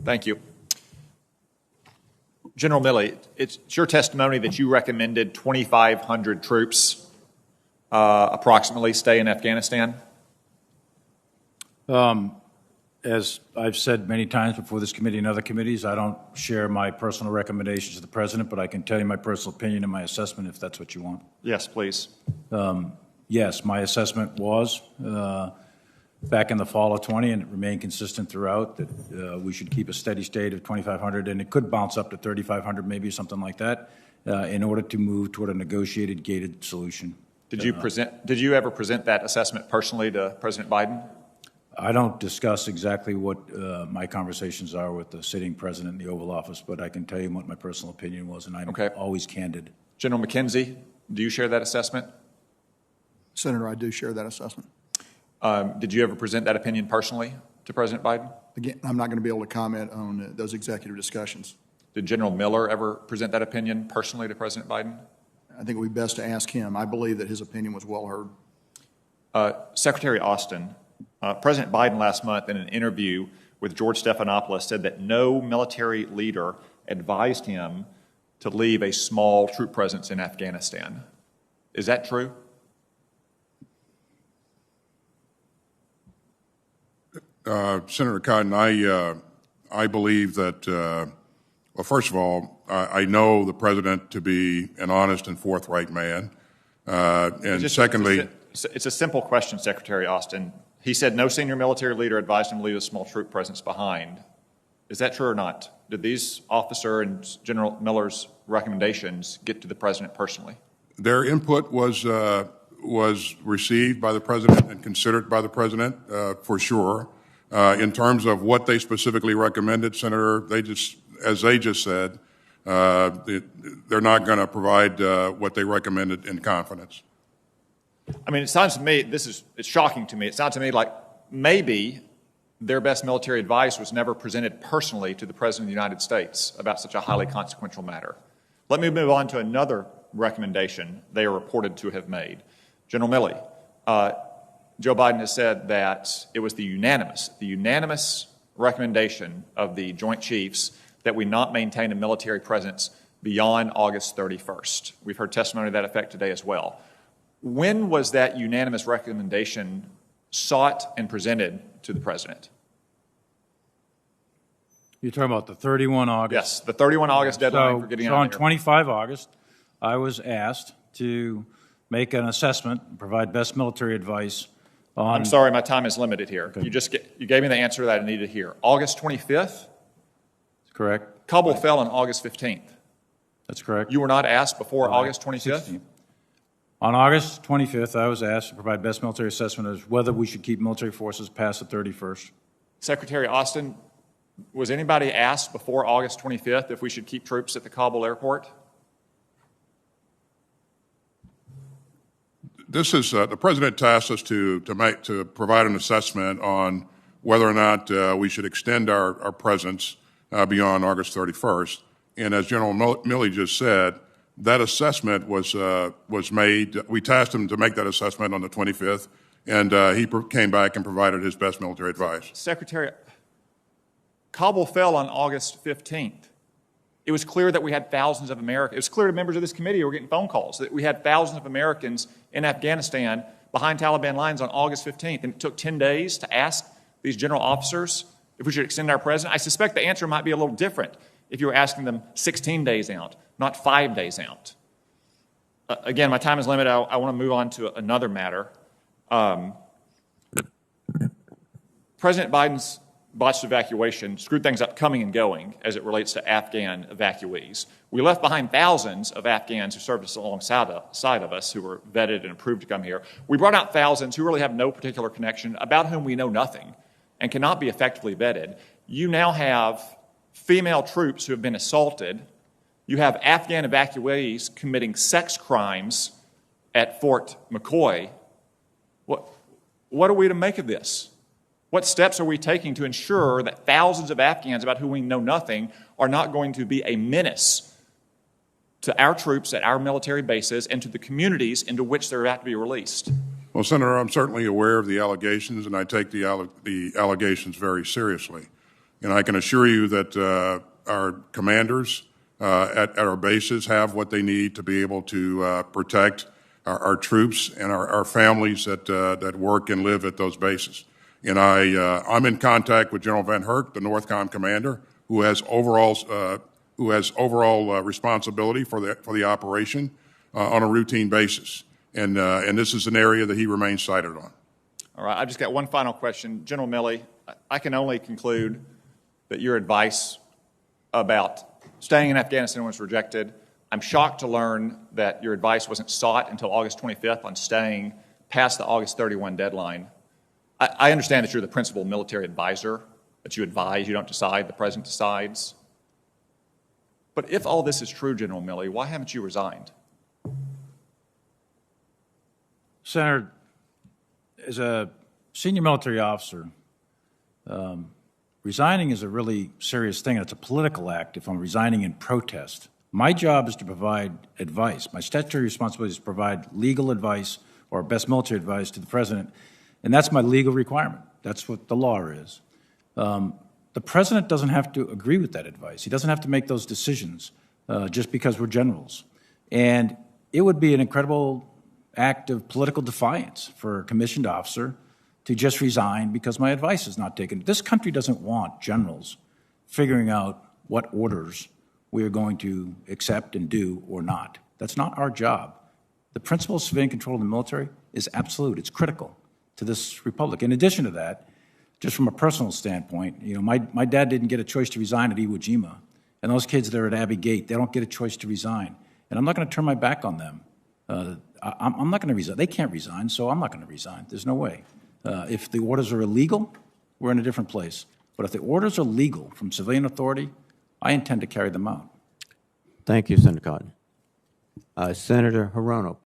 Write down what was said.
Thank you. General Milley, it's your testimony that you recommended 2,500 troops approximately stay in Afghanistan? As I've said many times before this committee and other committees, I don't share my personal recommendations to the President, but I can tell you my personal opinion and my assessment if that's what you want. Yes, please. Yes, my assessment was back in the fall of 20, and it remained consistent throughout, that we should keep a steady state of 2,500, and it could bounce up to 3,500, maybe something like that, in order to move toward a negotiated, gated solution. Did you ever present that assessment personally to President Biden? I don't discuss exactly what my conversations are with the sitting president in the Oval Office, but I can tell you what my personal opinion was, and I'm always candid. General McKenzie, do you share that assessment? Senator, I do share that assessment. Did you ever present that opinion personally to President Biden? Again, I'm not going to be able to comment on those executive discussions. Did General Miller ever present that opinion personally to President Biden? I think it would be best to ask him. I believe that his opinion was well heard. Secretary Austin, President Biden last month in an interview with George Stephanopoulos said that no military leader advised him to leave a small troop presence in Afghanistan. Is that true? Senator Cotton, I believe that, well, first of all, I know the President to be an honest and forthright man. And secondly... It's a simple question, Secretary Austin. He said no senior military leader advised him to leave a small troop presence behind. Is that true or not? Did these officer and General Miller's recommendations get to the President personally? Their input was received by the President and considered by the President, for sure. In terms of what they specifically recommended, Senator, as they just said, they're not going to provide what they recommended in confidence. I mean, it sounds to me, it's shocking to me. It sounds to me like maybe their best military advice was never presented personally to the President of the United States about such a highly consequential matter. Let me move on to another recommendation they are reported to have made. General Milley, Joe Biden has said that it was the unanimous recommendation of the Joint Chiefs that we not maintain a military presence beyond August 31st. We've heard testimony to that effect today as well. When was that unanimous recommendation sought and presented to the President? You're talking about the 31 August? Yes, the 31 August deadline for getting out of on 25 August, I was asked to make an assessment and provide best military advice on... I'm sorry, my time is limited here. Okay. You gave me the answer that I needed to hear. August 25th? That's correct. Kabul fell on August 15th. That's correct. You were not asked before August 25th? 16th. On August 25th, I was asked to provide best military assessment as whether we should keep military forces past the 31st. Secretary Austin, was anybody asked before August 25th if we should keep troops at the Kabul airport? This is the President tasked us to provide an assessment on whether or not we should extend our presence beyond August 31st. And as General Milley just said, that assessment was made. We tasked him to make that assessment on the 25th, and he came back and provided his best military advice. Secretary, Kabul fell on August 15th. It was clear that we had thousands of Americans. It was clear to members of this committee who were getting phone calls that we had thousands of Americans in Afghanistan behind Taliban lines on August 15th. And it took 10 days to ask these general officers if we should extend our presence. I suspect the answer might be a little different if you were asking them 16 days out, not 5 days out. Again, my time is limited. I want to move on to another matter. President Biden's botched evacuation screwed things up coming and going as it relates to Afghan evacuees. We left behind thousands of Afghans who served us alongside of us, who were vetted and approved to come here. We brought out thousands who really have no particular connection, about whom we know nothing and cannot be effectively vetted. You now have female troops who have been assaulted. You have Afghan evacuees committing sex crimes at Fort McCoy. What are we to make of this? What steps are we taking to ensure that thousands of Afghans about whom we know nothing are not going to be a menace to our troops at our military bases and to the communities into which they're about to be released? Well, Senator, I'm certainly aware of the allegations, and I take the allegations very seriously. And I can assure you that our commanders at our bases have what they need to be able to protect our troops and our families that work and live at those bases. And I'm in contact with General Van Herk, the NORTHCOM commander, who has overall responsibility for the operation on a routine basis. And this is an area that he remains sighted on. All right, I've just got one final question. General Milley, I can only conclude that your advice about staying in Afghanistan was rejected. I'm shocked to learn that your advice wasn't sought until August 25th on staying past the August 31 deadline. I understand that you're the principal military advisor, that you advise, you don't decide, the president decides. But if all this is true, General Milley, why haven't you resigned? Senator, as a senior military officer, resigning is a really serious thing. It's a political act if I'm resigning in protest. My job is to provide advice. My statutory responsibility is to provide legal advice or best military advice to the president, and that's my legal requirement. That's what the law is. The president doesn't have to agree with that advice. He doesn't have to make those decisions just because we're generals. And it would be an incredible act of political defiance for a commissioned officer to just resign because my advice is not taken. This country doesn't want generals figuring out what orders we are going to accept and do or not. That's not our job. The principle of civilian control of the military is absolute. It's critical to this republic. In addition to that, just from a personal standpoint, my dad didn't get a choice to resign at Iwo Jima, and those kids that are at Abbey Gate, they don't get a choice to resign. And I'm not going to turn my back on them. I'm not going to resign. They can't resign, so I'm not going to resign. There's no way. If the orders are illegal, we're in a different place. But if the orders are legal from civilian authority, I intend to carry them out. Thank you, Senator Cotton. Senator Hirono,